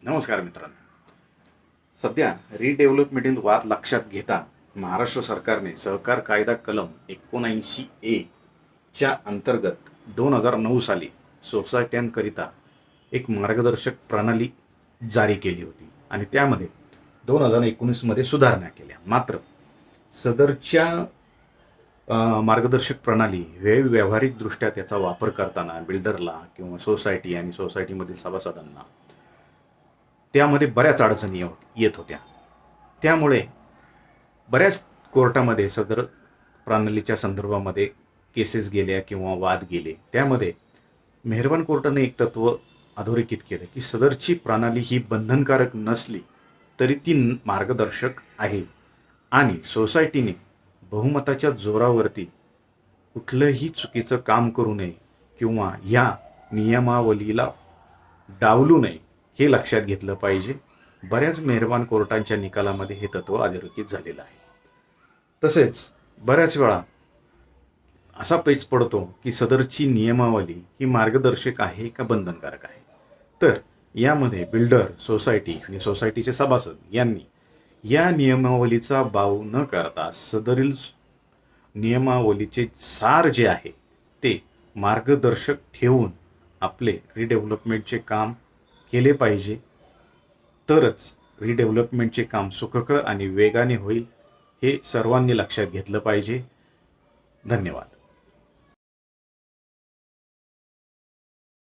नमस्कार मित्रांनो. सध्या रिडेव्हलपमेंट वाद लक्षात घेता महाराष्ट्र सरकारने सहकार कायदा कलम 79A च्या अंतर्गत 2009 साली सोसायट्यांकरिता एक मार्गदर्शक प्रणाली जारी केली होती आणि त्यामध्ये 2019 मध्ये सुधारणा केल्या. मात्र सदरच्या मार्गदर्शक प्रणाली व्यावहारिकदृष्ट्या त्याचा वापर करताना बिल्डरला किंवा सोसायटी आणि सोसायटीमधील सभासदांना त्यामध्ये बऱ्याच अडचणी येत होत्या. त्यामुळे बऱ्याच कोर्टामध्ये सदर प्रणालीच्या संदर्भामध्ये केसेस गेल्या किंवा वाद गेले. त्यामध्ये मेहरबान कोर्टाने एक तत्व अधोरेखित केलं की सदरची प्रणाली ही बंधनकारक नसली तरी ती मार्गदर्शक आहे आणि सोसायटीने बहुमताच्या जोरावरती कुठलंही चुकीचं काम करू नये किंवा या नियमावलीला डावलू नये हे लक्षात घेतलं पाहिजे. बऱ्याच मेहरबान कोर्टांच्या निकालामध्ये हे तत्व अधोरेखित झालेलं आहे. तसेच बऱ्याच वेळा असा पेच पडतो की सदरची नियमावली ही मार्गदर्शक आहे का बंधनकारक आहे. तर यामध्ये बिल्डर, सोसायटी आणि सोसायटीचे सभासद यांनी या नियमावलीचा बाव न करता सदरील नियमावलीचे सार जे आहे ते मार्गदर्शक ठेवून आपले रिडेव्हलपमेंटचे काम केले पाहिजे. तरच रिडेव्हलपमेंटचे काम सुखकर आणि वेगाने होईल हे सर्वांनी लक्षात घेतलं पाहिजे. धन्यवाद.